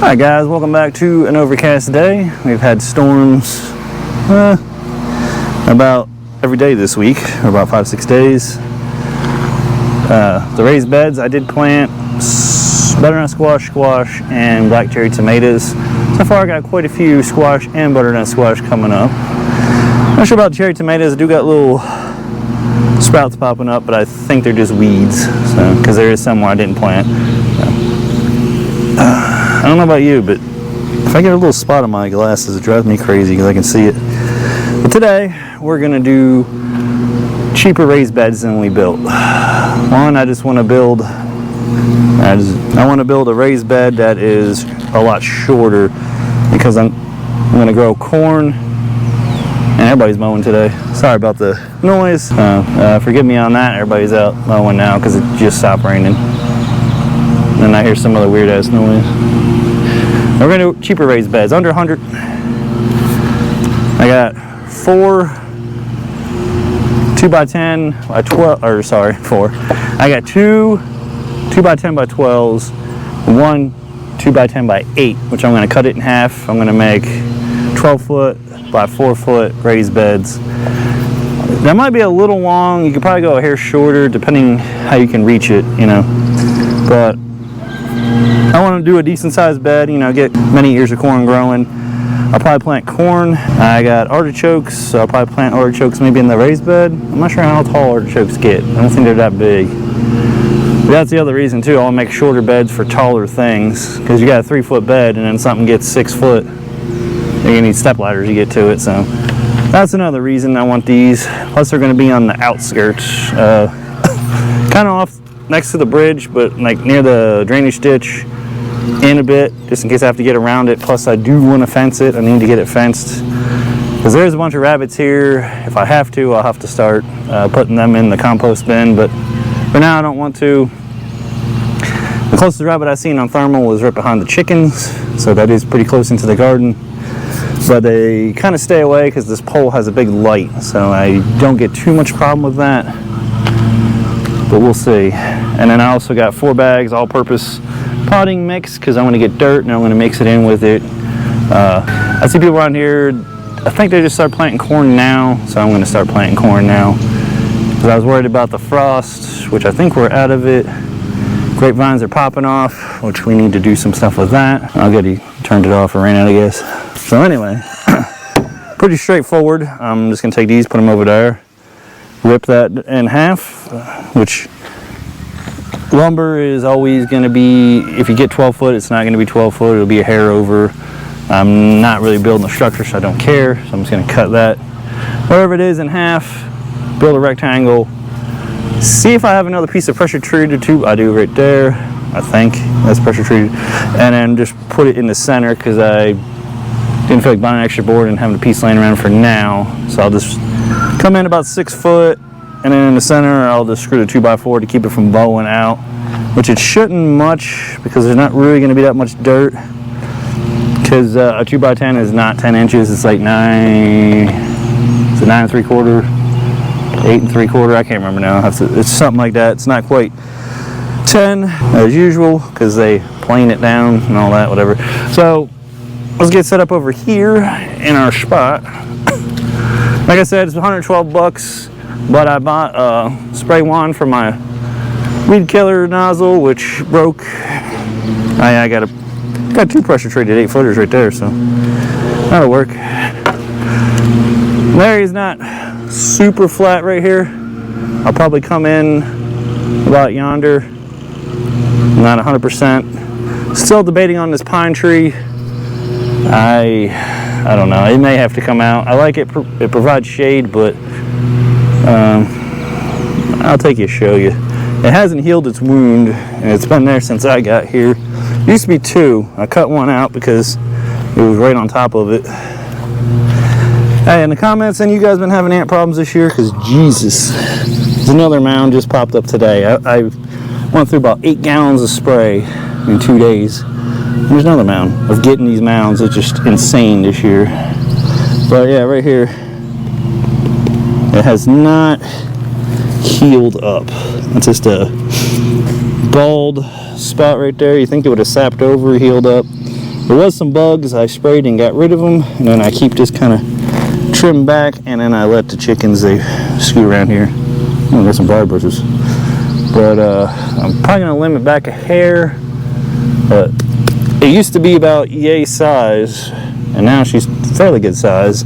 Alright guys, welcome back to an overcast day. We've had storms about every day this week, or about 5-6 days. The raised beds, I did plant butternut squash, and black cherry tomatoes. So far I got quite a few squash and butternut squash coming up. Not sure about cherry tomatoes. I do got little sprouts popping up, but I think they're just weeds, because there is some where I didn't plant. I don't know about you, but if I get a little spot on my glasses, it drives me crazy because I can see it. But today, we're going to do cheaper raised beds than we built. One, I just want to build, I want to build a raised bed that is a lot shorter because I'm going to grow corn, and everybody's mowing today. Sorry about the noise. Forgive me on that. Everybody's out mowing now because it just stopped raining. And I hear some other weird ass noise. We're gonna do cheaper raised beds, under 100. I got 4 2x10 by 12, or sorry, 4. I got 2 2x10 by 12s, 1 2x10 by 8, which I'm gonna cut it in half. I'm gonna make 12 foot by 4 foot raised beds. That might be a little long. You could probably go a hair shorter depending how you can reach it, you know. But I want to do a decent sized bed, you know, get many ears of corn growing. I'll probably plant corn. I got artichokes, so I'll probably plant artichokes maybe in the raised bed. I'm not sure how tall artichokes get. I don't think they're that big. But that's the other reason too. I'll make shorter beds for taller things, because you got a 3 foot bed and then something gets 6 foot. You need step ladders to get to it, so that's another reason I want these. Plus they're going to be on the outskirts, kind of off next to the bridge, but like near the drainage ditch in a bit, just in case I have to get around it. Plus I do want to fence it. I need to get it fenced because there's a bunch of rabbits here. If I have to, I'll have to start putting them in the compost bin, but for now I don't want to. The closest rabbit I've seen on thermal was right behind the chickens, so that is pretty close into the garden, but they kind of stay away because this pole has a big light, so I don't get too much problem with that. But we'll see. And then I also got 4 bags all-purpose potting mix because I want to get dirt and I'm going to mix it in with it. I see people around here, I think they just start planting corn now, so I'm going to start planting corn now because I was worried about the frost, which I think we're out of it. Grapevines are popping off, which we need to do some stuff with that. I'll get he turned it off or ran out, I guess. So anyway, pretty straightforward. I'm just going to take these, put them over there, rip that in half, which lumber is always going to be, if you get 12 foot, it's not going to be 12 foot, it'll be a hair over. I'm not really building a structure, so I don't care, so I'm just going to cut that, whatever it is, in half, build a rectangle, see if I have another piece of pressure treated tube. I do right there, I think, that's pressure treated, and then just put it in the center because I didn't feel like buying an extra board and having a piece laying around for now, so I'll just come in about 6 foot, and then in the center I'll just screw the 2x4 to keep it from bowing out, which it shouldn't much because there's not really going to be that much dirt, because a 2x10 is not 10 inches, it's like 9, it's a 9 3/4, 8 3/4, I can't remember now. It's something like that. It's not quite 10 as usual because they plane it down and all that, whatever. So let's get set up over here in our spot. Like I said, it's 112 bucks, but I bought a spray wand for my weed killer nozzle, which broke. I got 2 pressure treated 8 footers right there, so that'll work. Larry's not super flat right here. I'll probably come in about yonder, not 100%. Still debating on this pine tree. I don't know, it may have to come out. I like it, it provides shade, but I'll take you to show you. It hasn't healed its wound, and it's been there since I got here. It used to be 2. I cut one out because it was right on top of it. Hey, in the comments, and you guys been having ant problems this year? Because Jesus, there's another mound just popped up today. I went through about 8 gallons of spray in 2 days. There's another mound of getting these mounds. It's just insane this year. But yeah, right here, it has not healed up. It's just a bald spot right there. You think it would have sapped over, healed up. There was some bugs, I sprayed and got rid of them, and then I keep this kind of trimmed back, and then I let the chickens, they scoot around here. Oh, got some briar bushes. But I'm probably gonna limit back a hair, but it used to be about yay size, and now she's fairly good size.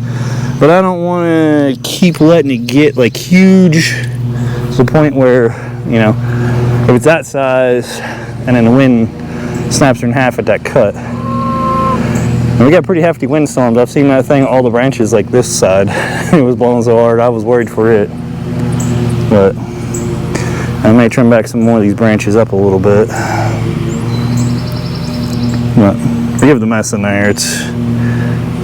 But I don't want to keep letting it get like huge to the point where, you know, if it's that size and then the wind snaps her in half at that cut. And we got pretty hefty windstorms. I've seen that thing, all the branches like this side. It was blowing so hard, I was worried for it. But I may trim back some more of these branches up a little bit. But forgive the mess in there. It's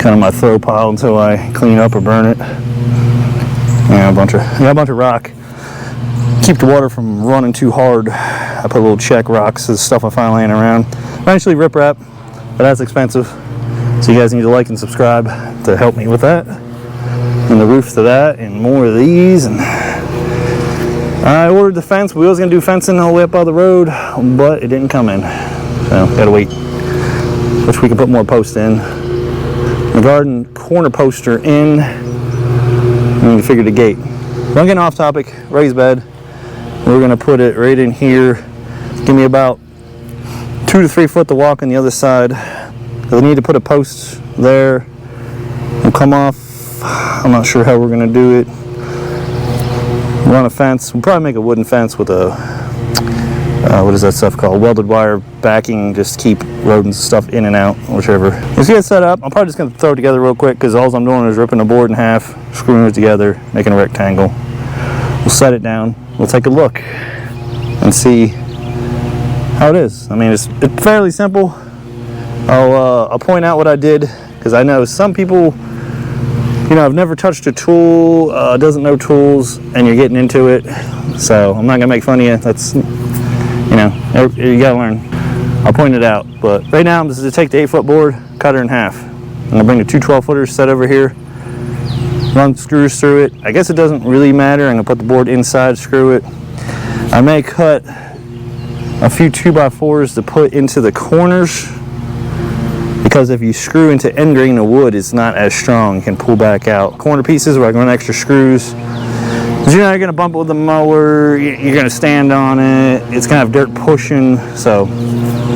kind of my throw pile until I clean it up or burn it. Yeah, a bunch of rock. Keep the water from running too hard. I put little check rocks as stuff I find laying around. Eventually riprap, but that's expensive. So you guys need to like and subscribe to help me with that. And the roof to that, and more of these. And I ordered the fence. We was gonna do fencing all the way up by the road, but it didn't come in. So gotta wait. Wish we could put more posts in. The garden corner poster in. And we figured the gate. But I'm getting off topic. Raised bed. We're gonna put it right in here. Give me about 2 to 3 foot to walk on the other side. We'll need to put a post there. We'll come off. I'm not sure how we're gonna do it. Run a fence. We'll probably make a wooden fence with a what is that stuff called? Welded wire backing. Just keep rodents and stuff in and out, whichever. Let's get it set up. I'm probably just gonna throw it together real quick because all I'm doing is ripping the board in half, screwing it together, making a rectangle. We'll set it down. We'll take a look and see how it is. I mean, it's fairly simple. I'll point out what I did because I know some people, you know, I've never touched a tool, doesn't know tools, and you're getting into it. So I'm not gonna make fun of you. That's, you know, you gotta learn. I'll point it out. But right now I'm just gonna take the 8-foot board, cut her in half. I'm gonna bring the 2 12-footers set over here, run screws through it. I guess it doesn't really matter. I'm gonna put the board inside, screw it. I may cut a few 2x4s to put into the corners, because if you screw into end grain of wood, it's not as strong. You can pull back out. Corner pieces where I can run extra screws. Because you know you're gonna bump it with the mower, you're gonna stand on it, it's gonna have dirt pushing. So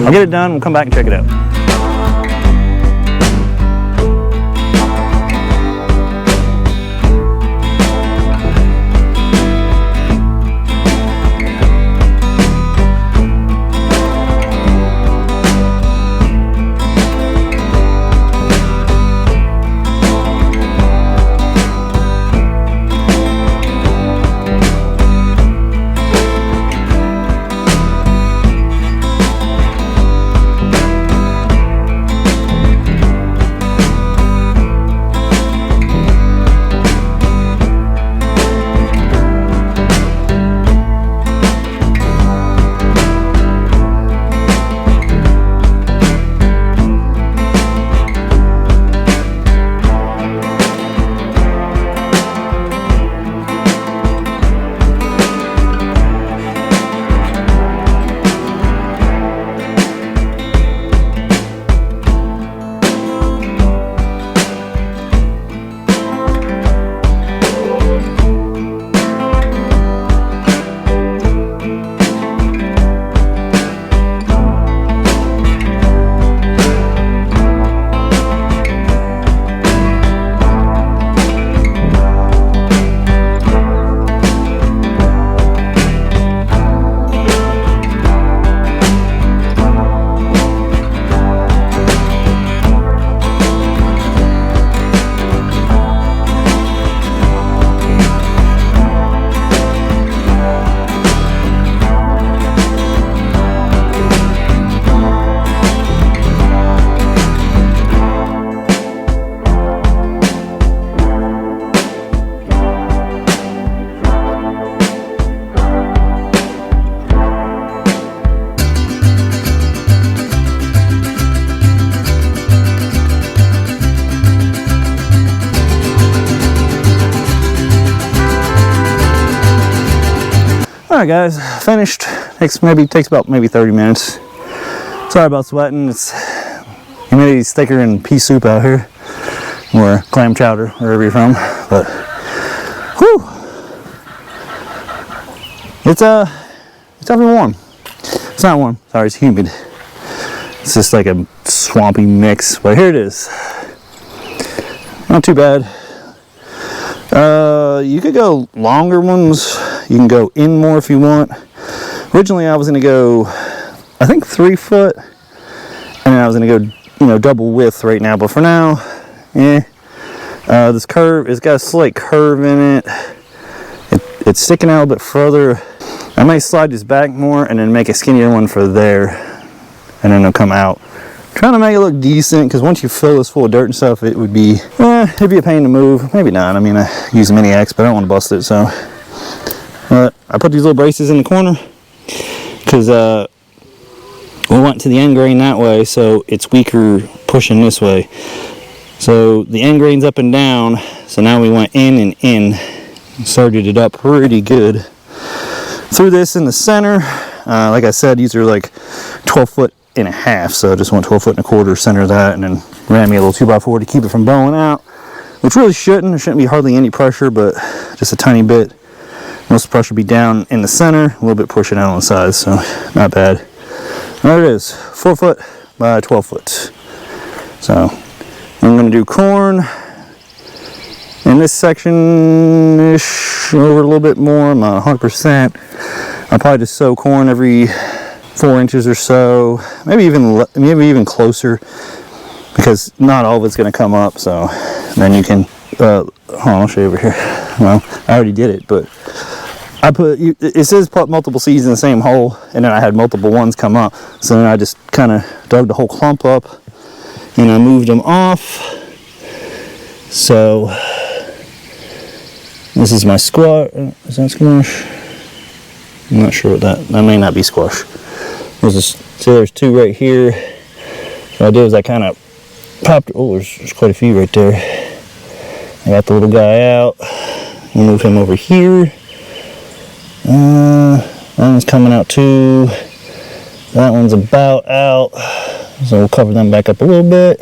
I'll get it done, we'll come back and check it out. Alright guys, finished. Takes about 30 minutes. Sorry about sweating. It's Humidity's thicker than pea soup out here, or clam chowder, wherever you're from. But, whew, it's definitely warm. It's not warm, sorry, it's humid. It's just like a swampy mix, but here it is. Not too bad. You could go longer ones. You can go in more if you want. Originally, I was gonna go, I think 3 foot, and then I was gonna go, you know, double width right now. But for now, this curve, it's got a slight curve in it. It's sticking out a bit further. I might slide this back more and then make a skinnier one for there, and then it'll come out. Trying to make it look decent, because once you fill this full of dirt and stuff, it would be, it'd be a pain to move. Maybe not. I mean, I use a Mini X, but I don't want to bust it, so. I put these little braces in the corner, because we went to the end grain that way, so it's weaker pushing this way. So the end grain's up and down, so now we went in and in, started it up pretty good. Threw this in the center. Like I said, these are like 12 foot and a half, so I just went 12 foot and a quarter, center that, and then ran me a little 2x4 to keep it from bowing out, which really shouldn't. There shouldn't be hardly any pressure, but just a tiny bit. Most of the pressure will be down in the center, a little bit pushing out on the sides, so not bad. There it is, 4 foot by 12 foot. So I'm going to do corn in this section-ish, over a little bit more. I'm not 100%. I'll probably just sow corn every 4 inches or so, maybe even closer, because not all of it's going to come up. So then you can hold on, I'll show you over here. Well, I already did it, but I put, it says put multiple seeds in the same hole, and then I had multiple ones come up, so then I just kind of dug the whole clump up and I moved them off. So this is my squash. Is that squash? I'm not sure what that may not be squash. There's 2 right here. What I did was I kind of popped, there's quite a few right there. I got the little guy out, move him over here. That one's coming out too. That one's about out, so we'll cover them back up a little bit.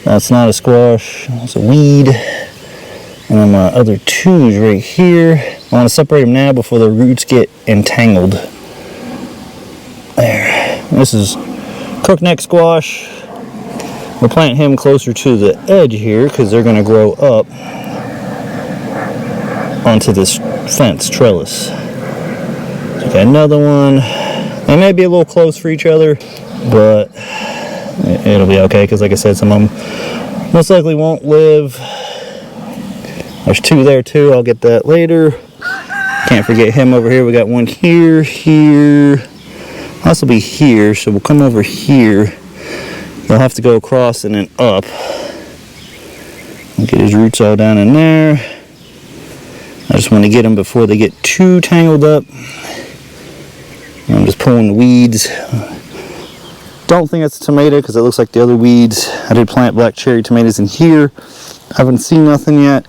That's not a squash, it's a weed. And then my other 2 is right here. I want to separate them now before the roots get entangled. There. This is crookneck squash. We'll plant him closer to the edge here, because they're going to grow up onto this fence trellis. So got another one. They may be a little close for each other, but it'll be okay, because like I said, some of them most likely won't live. There's 2 there too. I'll get that later. Can't forget him over here. We got one here, here, possibly here. So we'll come over here. They'll have to go across and then up. We'll get his roots all down in there. I just want to get them before they get too tangled up. I'm just pulling the weeds. Don't think it's a tomato, because it looks like the other weeds. I did plant black cherry tomatoes in here. Haven't seen nothing yet.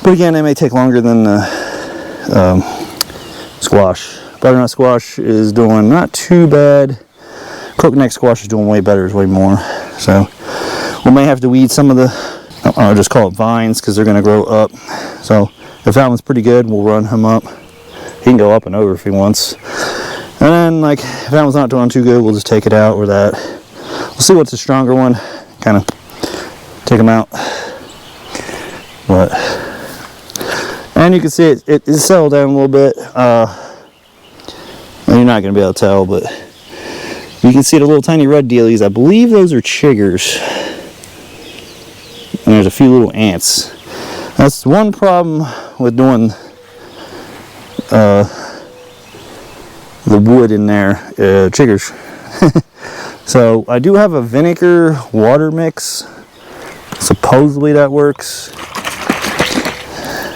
But again, it may take longer than squash. Butternut squash is doing not too bad. Crookneck squash is doing way better, is way more. So we may have to weed some of the, I'll just call it vines, because they're going to grow up. So if that one's pretty good, we'll run him up. He can go up and over if he wants. And then, like, if that one's not doing too good, we'll just take it out, or that. We'll see what's a stronger one. Kind of take them out. But, and you can see it settled down a little bit. You're not going to be able to tell, but you can see the little tiny red dealies. I believe those are chiggers. And there's a few little ants. That's one problem with doing the wood in there, chiggers. So I do have a vinegar water mix. Supposedly that works.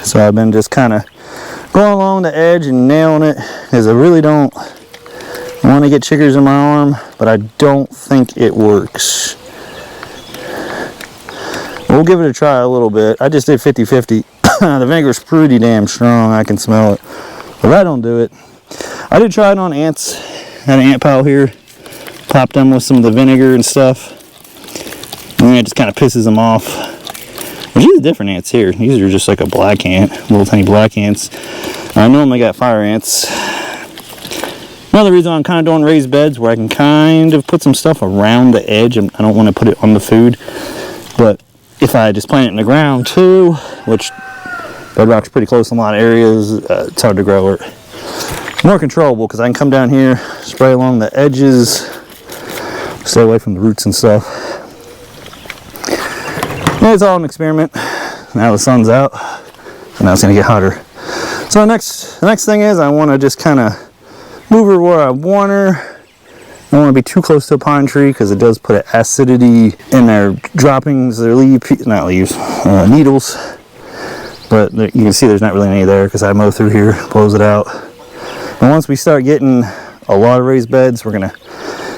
So I've been just kind of going along the edge and nailing it, because I really don't want to get chiggers in my arm, but I don't think it works. We'll give it a try a little bit. I just did 50-50. The vinegar's pretty damn strong. I can smell it. But I don't do it. I did try it on ants. Had an ant pile here. Popped them with some of the vinegar and stuff. And it just kind of pisses them off. But these are different ants here. These are just like a black ant, little tiny black ants. I normally got fire ants. Another reason I'm kind of doing raised beds where I can kind of put some stuff around the edge. I don't want to put it on the food. But if I just plant it in the ground too, which bedrock's pretty close in a lot of areas, it's hard to grow or more controllable because I can come down here, spray along the edges, stay away from the roots and stuff. And it's all an experiment. Now the sun's out, and now it's gonna get hotter. So the next thing is I want to just kind of move her where I want her. I don't want to be too close to a pine tree because it does put acidity in their droppings, their needles. But you can see there's not really any there because I mow through here, blows it out. And once we start getting a lot of raised beds, we're gonna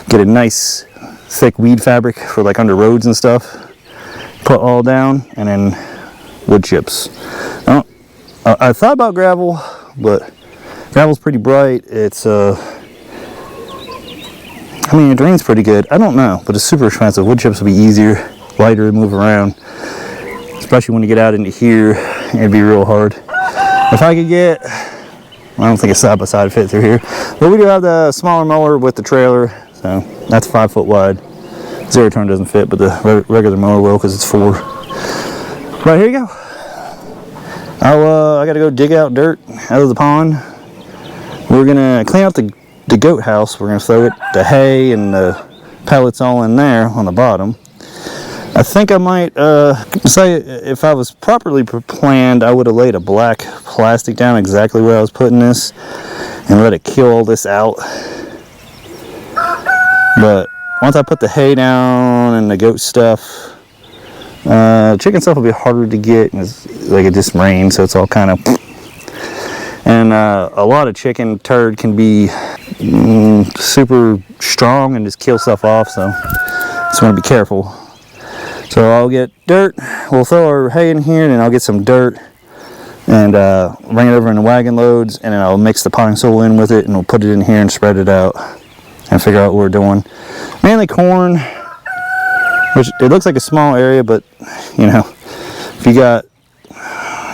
get a nice thick weed fabric for like under roads and stuff. Put all down, and then wood chips. I thought about gravel, but gravel's pretty bright. It's I mean, it drains pretty good. I don't know, but it's super expensive. Wood chips will be easier, lighter to move around, especially when you get out into here. It'd be real hard. If I could get, I don't think a side by side fit through here, but we do have the smaller mower with the trailer, so that's 5 foot wide. Zero turn doesn't fit, but the regular mower will because it's 4. Right, here you go. I gotta go dig out dirt out of the pond. We're gonna clean out the goat house. We're gonna throw the hay and the pellets all in there on the bottom. I think I might say if I was properly planned, I would have laid a black plastic down exactly where I was putting this and let it kill all this out. But once I put the hay down and the goat stuff, chicken stuff will be harder to get. It's like it just rained, so it's all kind of. And a lot of chicken turd can be super strong and just kill stuff off, so just want to be careful. So I'll get dirt, we'll throw our hay in here, and then I'll get some dirt and bring it over in the wagon loads, and then I'll mix the pine sol in with it, and we'll put it in here and spread it out and figure out what we're doing. Mainly corn, which it looks like a small area, but you know, if you got,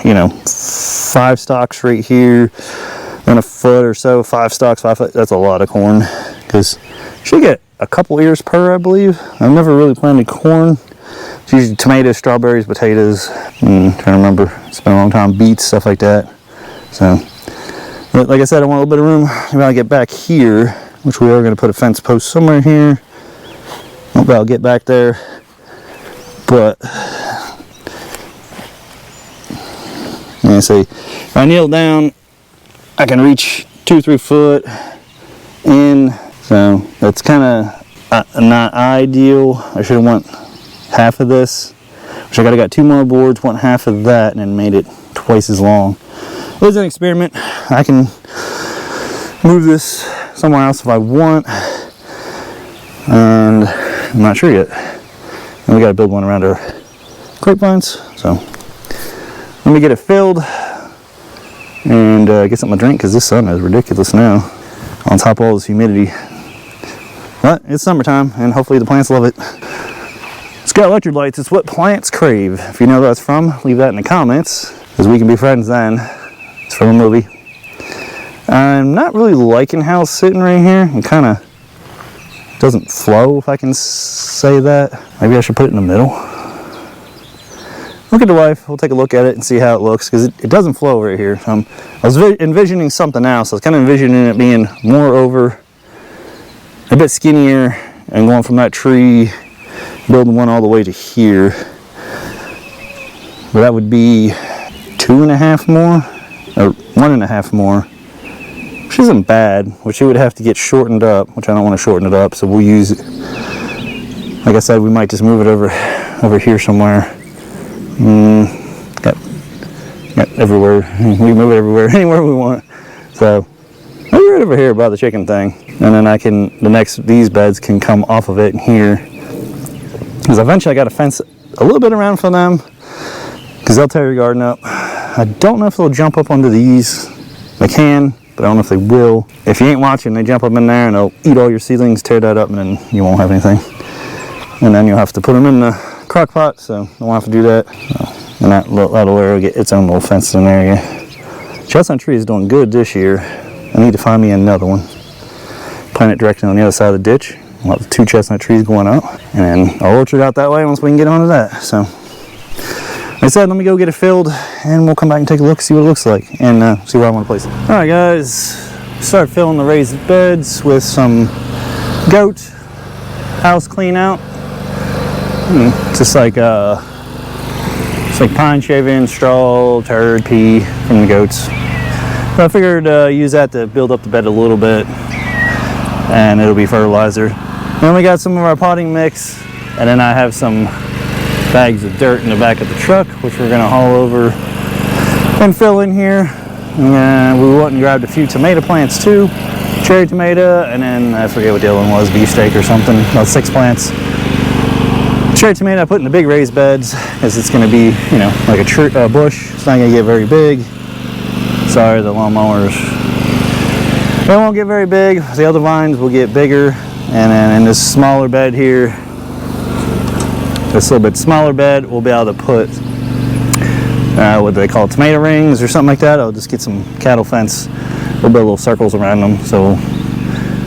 you know, 5 stalks right here, then a foot or so, 5 stalks, 5 foot, that's a lot of corn, because you should get a couple ears per, I believe. I've never really planted corn. It's usually tomatoes, strawberries, potatoes, trying to remember, it's been a long time, beets, stuff like that. So, but like I said, I want a little bit of room. Maybe I'll get back here, which we are going to put a fence post somewhere here. Hope I'll get back there. But, yeah, see, if I kneel down, I can reach 2-3 foot in. So, that's kind of not ideal. I should have went half of this, which I got 2 more boards, want half of that, and then made it twice as long. It was an experiment. I can move this somewhere else if I want, and I'm not sure yet. And we got to build one around our grapevines, so let me get it filled and get something to drink because this sun is ridiculous now on top of all this humidity. But it's summertime, and hopefully the plants love it. Scout Electrolytes, it's what plants crave. If you know where that's from, leave that in the comments, because we can be friends then. It's from a movie. I'm not really liking how it's sitting right here. It kind of doesn't flow, if I can say that. Maybe I should put it in the middle. Look at the wife, we'll take a look at it and see how it looks, because it doesn't flow right here. I was envisioning something else. I was kind of envisioning it being more over, a bit skinnier, and going from that tree, building one all the way to here. But that would be 2.5 more, or 1.5 more, which isn't bad, which it would have to get shortened up, which I don't want to shorten it up, so we'll use it. Like I said, we might just move it over here somewhere. Got everywhere. We can move it everywhere, anywhere we want. So maybe right over here by the chicken thing, and then these beds can come off of it in here. Because eventually I got to fence a little bit around for them, because they'll tear your garden up. I don't know if they'll jump up onto these. They can, but I don't know if they will. If you ain't watching, they jump up in there and they'll eat all your seedlings, tear that up, and then you won't have anything. And then you'll have to put them in the crock pot, so I won't have to do that. And that'll area will get its own little fenced in area. Chestnut tree is doing good this year. I need to find me another one. Plant it directly on the other side of the ditch. We'll have the 2 chestnut trees going up, and then our orchard out that way once we can get onto that. So, like I said, let me go get it filled, and we'll come back and take a look, see what it looks like, and see where I want to place it. All right, guys, start filling the raised beds with some goat house clean out. Just like it's like pine shaving, straw, turd, pee from the goats. But I figured use that to build up the bed a little bit, and it'll be fertilizer. Then we got some of our potting mix, and then I have some bags of dirt in the back of the truck, which we're gonna haul over and fill in here. And we went and grabbed a few tomato plants too, cherry tomato, and then I forget what the other one was, beefsteak or something, about 6 plants. Cherry tomato I put in the big raised beds, because it's gonna be, you know, like a bush. It's not gonna get very big. Sorry, the lawnmowers. They won't get very big. The other vines will get bigger. And then in this smaller bed here, this little bit smaller bed, we'll be able to put what they call tomato rings or something like that. I'll just get some cattle fence. We'll build little circles around them. So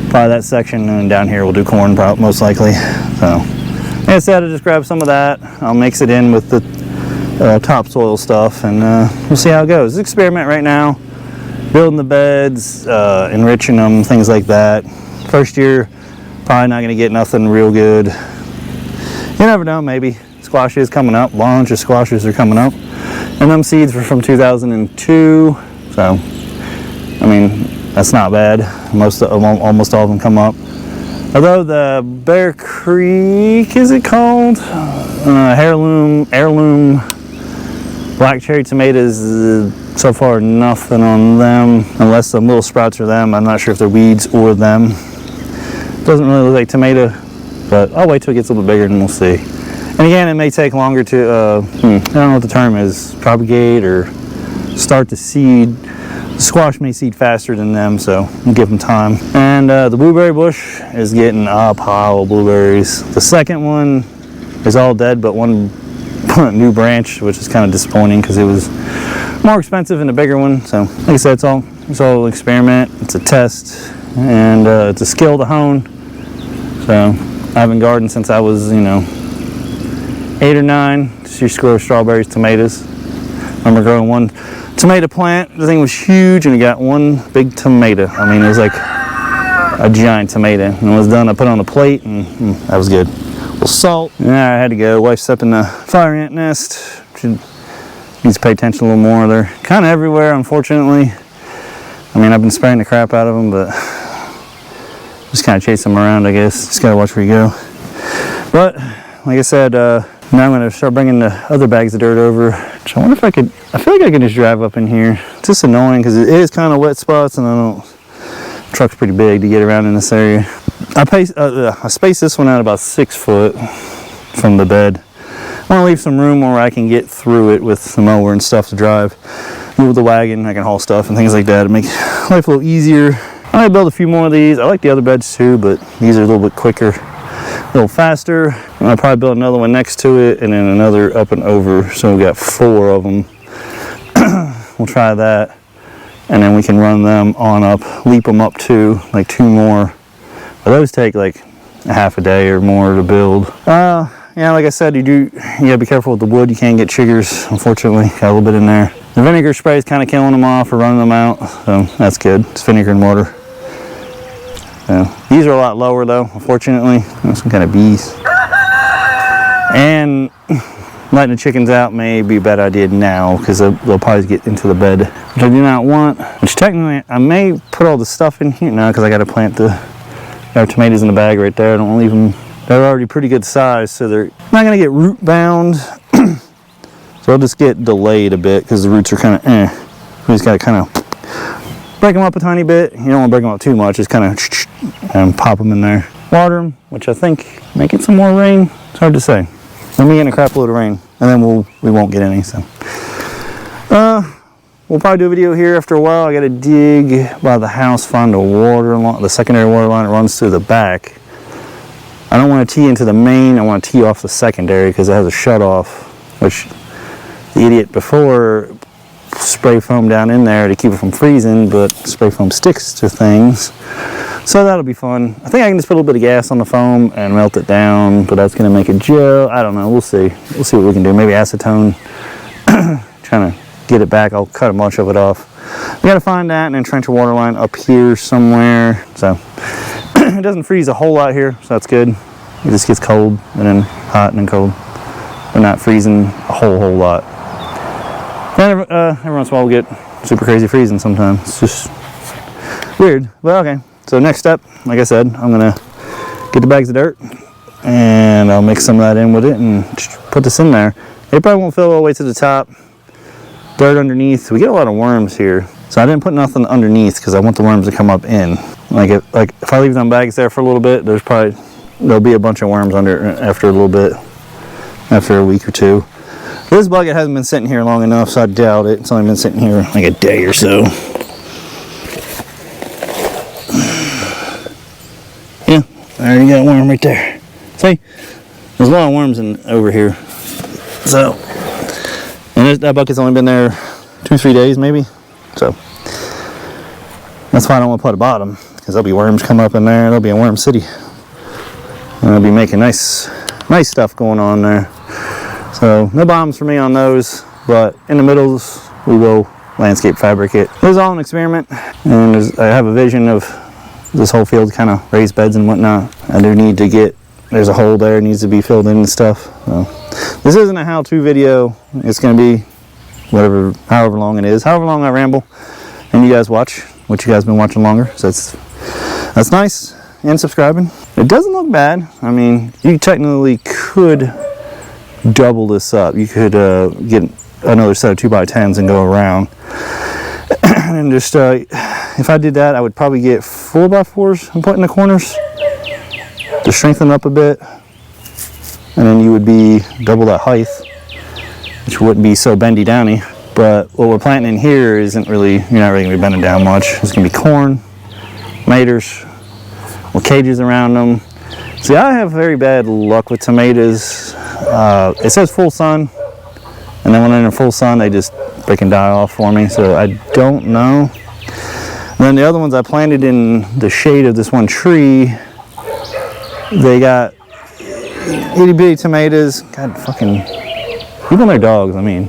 probably that section, and down here we'll do corn most likely. So like I said, I'll just grab some of that. I'll mix it in with the topsoil stuff, and we'll see how it goes. It's an experiment right now. Building the beds, enriching them, things like that. First year, probably not going to get nothing real good. You never know, maybe. Squashes coming up, bunch of squashes are coming up. And them seeds were from 2002, so, I mean, that's not bad. Almost all of them come up. Although the Bear Creek, is it called? Heirloom black cherry tomatoes, so far nothing on them, unless some little sprouts are them. I'm not sure if they're weeds or them. Doesn't really look like tomato, but I'll wait till it gets a little bit bigger and we'll see. And again, it may take longer to, I don't know what the term is, propagate or start to seed. The squash may seed faster than them, so we'll give them time. And the blueberry bush is getting a pile of blueberries. The second one is all dead, but one new branch, which is kind of disappointing because it was more expensive than the bigger one. So like I said, it's all an experiment. It's a test, and it's a skill to hone. So I haven't gardened since I was, 8 or 9. Just used to grow strawberries, tomatoes. I remember growing one tomato plant. The thing was huge, and it got one big tomato. I mean, it was like a giant tomato. And when it was done, I put it on a plate, and that was good. A little salt. Yeah, I had to go. Wife's up in the fire ant nest. She needs to pay attention a little more. They're kind of everywhere, unfortunately. I mean, I've been spraying the crap out of them, but just kind of chase them around, I guess. Just gotta watch where you go. But like I said, now I'm gonna start bringing the other bags of dirt over. I wonder if I could. I feel like I can just drive up in here. It's just annoying because it is kind of wet spots, and the truck's pretty big to get around in this area. I spaced this one out about 6 foot from the bed. I want to leave some room where I can get through it with the mower and stuff to drive. Move the wagon, I can haul stuff and things like that to make life a little easier. I might build a few more of these. I like the other beds too, but these are a little bit quicker, a little faster. I'll probably build another one next to it, and then another up and over. So we got 4 of them. We'll try that, and then we can run them on up, leap them up to like 2 more. But those take like a half a day or more to build. Yeah, like I said, you gotta be careful with the wood. You can't get chiggers, unfortunately. Got a little bit in there. The vinegar spray is kind of killing them off or running them out, so that's good. It's vinegar and water. These are a lot lower though, unfortunately. Some kind of bees. And letting the chickens out may be a bad idea now, because they'll probably get into the bed, which I do not want. Which technically, I may put all the stuff in here now, because I got to plant our tomatoes in the bag right there. I don't want to leave them. They're already pretty good size, so they're not going to get root bound. So I'll just get delayed a bit, because the roots are kind of We just got to kind of break them up a tiny bit. You don't want to break them up too much, just kind of pop them in there. Water them, which I think may get some more rain. It's hard to say. Let me get a crap load of rain, and then we won't get any. So we'll probably do a video here after a while. I got to dig by the house, find the secondary water line that runs through the back. I don't want to tee into the main, I want to tee off the secondary because it has a shut off, which the idiot before spray foam down in there to keep it from freezing, but spray foam sticks to things. So that'll be fun. I think I can just put a little bit of gas on the foam and melt it down, but that's going to make it gel. I don't know. We'll see. We'll see what we can do. Maybe acetone. Trying to get it back. I'll cut a bunch of it off. We got to find that and then trench a water line up here somewhere. So it doesn't freeze a whole lot here, so that's good. It just gets cold and then hot and then cold. We're not freezing a whole lot. Then every once in a while we'll get super crazy freezing sometimes. It's just weird. Well, okay. So next step, like I said, I'm going to get the bags of dirt and I'll mix some of that in with it and put this in there. It probably won't fill all the way to the top. Dirt underneath. We get a lot of worms here. So I didn't put nothing underneath because I want the worms to come up in. Like if I leave them bags there for a little bit, there'll be a bunch of worms under after a little bit, after a week or two. This bucket hasn't been sitting here long enough, so I doubt it. It's only been sitting here like a day or so. Yeah, I already got a worm right there. See, there's a lot of worms over here. So, and that bucket's only been there 2-3 days maybe. So, that's why I don't want to put a bottom, because there'll be worms come up in there. There'll be a worm city. And I'll be making nice stuff going on there. So no bottoms for me on those, but in the middles we will landscape fabric it. It was all an experiment, and I have a vision of this whole field kind of raised beds and whatnot. I do need to there's a hole there, needs to be filled in and stuff. So this isn't a how-to video. It's going to be however long it is, however long I ramble, and you guys watch, which you guys been watching longer. So that's nice, and subscribing. It doesn't look bad. I mean, you technically could double this up. You could get another set of 2x10s and go around. And just if I did that, I would probably get 4x4s and put in the corners to strengthen up a bit, and then you would be double that height, which wouldn't be so bendy downy. But what we're planting in here you're not really gonna be bending down much. It's gonna be corn, tomatoes, with cages around them. See, I have very bad luck with tomatoes. It says full sun, and then when they're in full sun, they just freaking die off for me. So I don't know. And then the other ones I planted in the shade of this one tree, they got itty bitty tomatoes. God fucking, people and their dogs. I mean,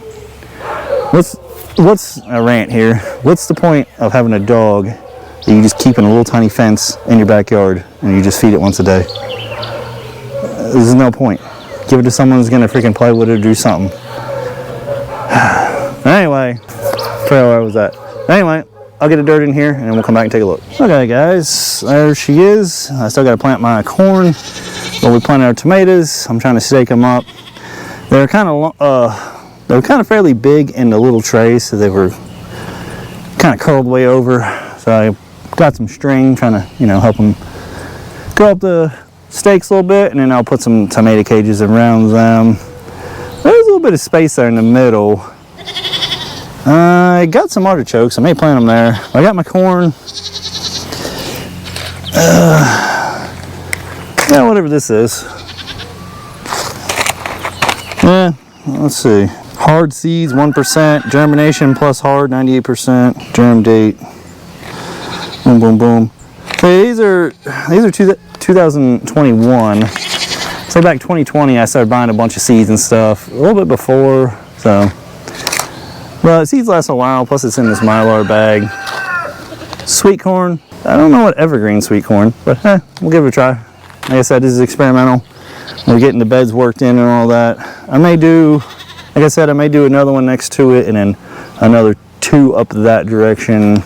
what's a rant here? What's the point of having a dog that you just keep in a little tiny fence in your backyard and you just feed it once a day? There's no point. Give it to someone who's gonna freaking play with it or do something. Anyway, where was that? Anyway, I'll get the dirt in here and then we'll come back and take a look. Okay guys, there she is. I still gotta plant my corn, but we planted our tomatoes. I'm trying to stake them up. They're kind of fairly big in the little trays, so they were kind of curled way over. So I got some string trying to, help them go up the stakes a little bit, and then I'll put some tomato cages around them. There's a little bit of space there in the middle. I got some artichokes. I may plant them there. I got my corn. Yeah, whatever this is. Yeah, let's see. Hard seeds, 1%. Germination plus hard, 98%. Germ date. Boom, boom, boom. So these are 2021. So back 2020, I started buying a bunch of seeds and stuff. A little bit before, so. Well, seeds last a while, plus it's in this Mylar bag. Sweet corn. I don't know what evergreen sweet corn, but we'll give it a try. Like I said, this is experimental. We're getting the beds worked in and all that. I may do another one next to it and then another 2 up that direction.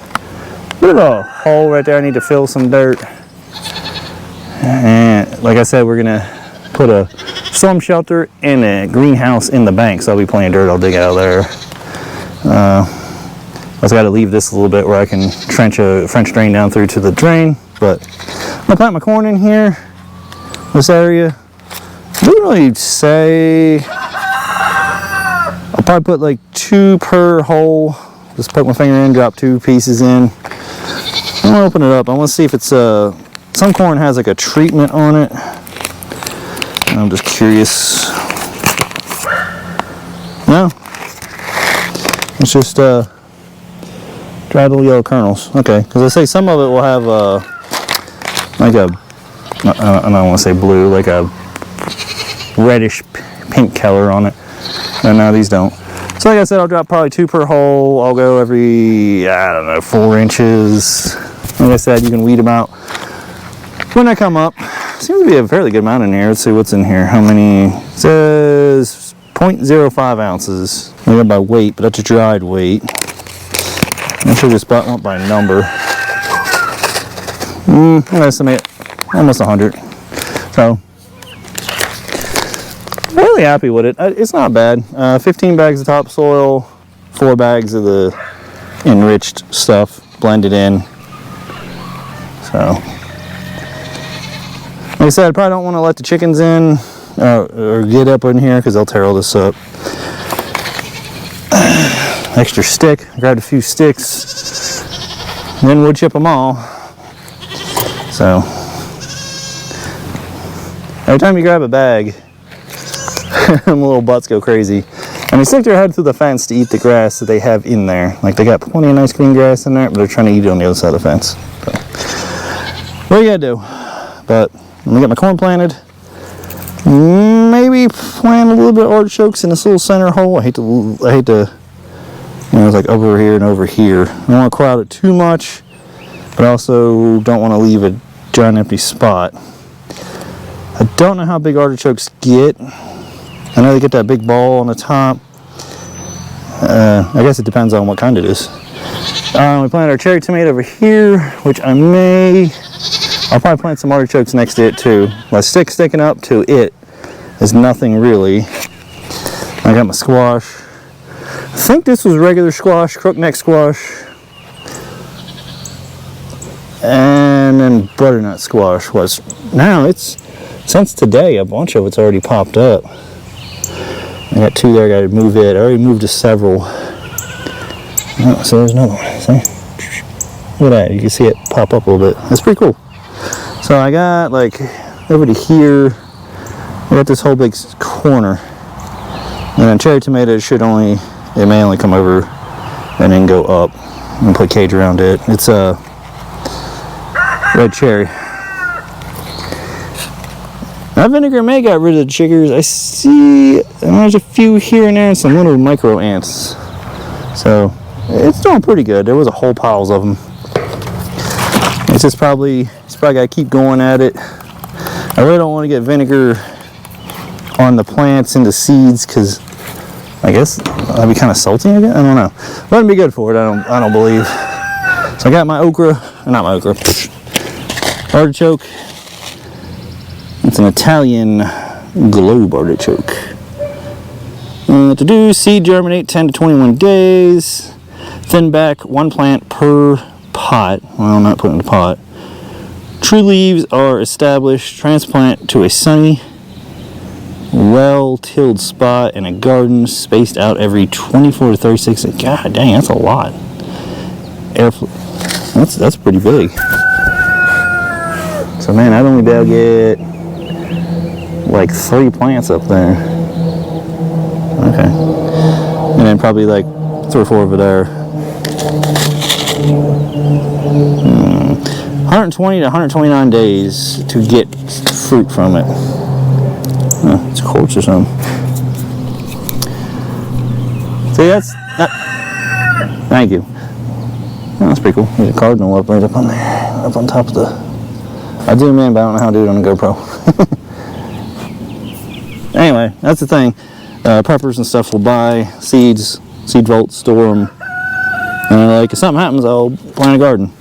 Bit of a hole right there. I need to fill some dirt. And like I said, we're gonna put a storm shelter and a greenhouse in the bank, so I'll be plenty of dirt I'll dig out of there. I just got to leave this a little bit where I can trench a French drain down through to the drain. But I'm gonna plant my corn in here, this area. I didn't really say. I'll probably put like 2 per hole. Just poke my finger in, drop 2 pieces in. I'm gonna open it up. I want to see if it's some corn has like a treatment on it. I'm just curious. No. It's just dried little yellow kernels. Okay, because I say some of it will have like a, I don't want to say blue, like a reddish pink color on it. And no, these don't. So like I said, I'll drop probably 2 per hole. I'll go every, I don't know, 4 inches. Like I said, you can weed them out when I come up. Seems to be a fairly good amount in here. Let's see what's in here. How many? It says 0.05 ounces. I got by weight, but that's a dried weight. I should just went by number. I'm gonna estimate almost 100. So, really happy with it. It's not bad. 15 bags of topsoil, 4 bags of the enriched stuff blended in. So, like I said, I probably don't want to let the chickens in or get up in here because they'll tear all this up. Extra stick. I grabbed a few sticks, then wood chip them all. So, every time you grab a bag, them little butts go crazy. And they stick their head through the fence to eat the grass that they have in there. Like, they got plenty of nice green grass in there, but they're trying to eat it on the other side of the fence. So, what are you gonna do? But let me get my corn planted. Maybe plant a little bit of artichokes in this little center hole. I hate to, you know, it's like over here and over here. I don't want to crowd it too much, but I also don't want to leave a giant empty spot. I don't know how big artichokes get. I know they get that big ball on the top. I guess it depends on what kind it is. We planted our cherry tomato over here, which I'll probably plant some artichokes next to it too. My stick sticking up to it is nothing really. I got my squash. I think this was regular squash, crookneck squash. And then butternut squash was. Now it's, since today, a bunch of it's already popped up. I got 2 there, I gotta move it. I already moved to several. Oh, so there's another one, see? Look at that, you can see it pop up a little bit. That's pretty cool. So I got like over to here, I got this whole big corner. And then cherry tomato it may only come over and then go up and put cage around it. It's a red cherry. That vinegar may got rid of the chiggers. I see there's a few here and there and some little micro ants. So it's doing pretty good. There was a whole piles of them. It's probably got to keep going at it. I really don't want to get vinegar on the plants and the seeds because I guess that'd be kind of salty again. I don't know. Wouldn't be good for it. I don't believe. So I got my artichoke. It's an Italian globe artichoke. To do, seed germinate 10 to 21 days. Thin back, 1 plant per pot. Well, I'm not putting in the pot. True leaves are established. Transplant to a sunny, well-tilled spot in a garden, spaced out every 24 to 36. God dang, that's a lot. Airflow. That's pretty big. So man, I'd only be able to get like 3 plants up there. Okay. And then probably like 3 or 4 over there. 120 to 129 days to get fruit from it. It's quartz or something. See, thank you. Oh, that's pretty cool. There's a cardinal up right up on there, up on top of the. I zoom in, but I don't know how to do it on the GoPro. Anyway, that's the thing. Preppers and stuff will buy seeds, seed vaults, store them. And like if something happens, I'll plant a garden.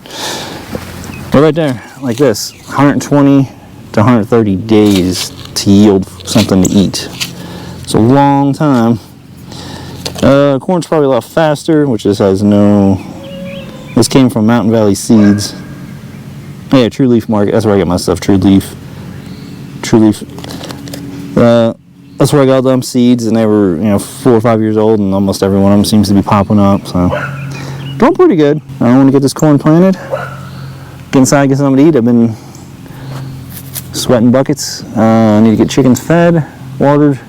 But right there, like this, 120 to 130 days to yield something to eat. It's a long time. Corn's probably a lot faster, which this has no. This came from Mountain Valley Seeds. Yeah, True Leaf Market. That's where I get my stuff. True Leaf. That's where I got them seeds, and they were 4 or 5 years old, and almost every one of them seems to be popping up. So doing pretty good. I want to get this corn planted. Get inside, get something to eat. I've been sweating buckets. I need to get chickens fed, watered,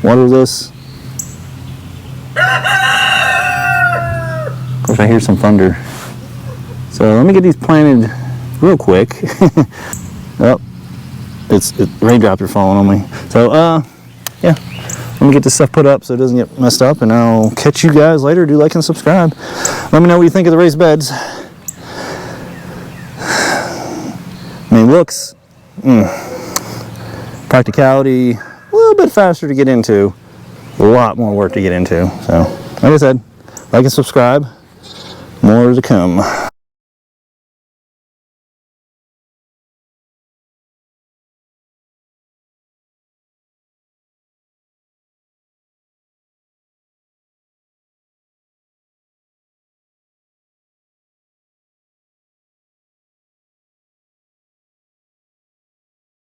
water this. Of course, I hear some thunder. So let me get these planted real quick. Oh, raindrops are falling on me. So yeah, let me get this stuff put up so it doesn't get messed up, and I'll catch you guys later. Do like and subscribe. Let me know what you think of the raised beds. I mean, looks, practicality, a little bit faster to get into, a lot more work to get into. So, like I said, like and subscribe, more to come.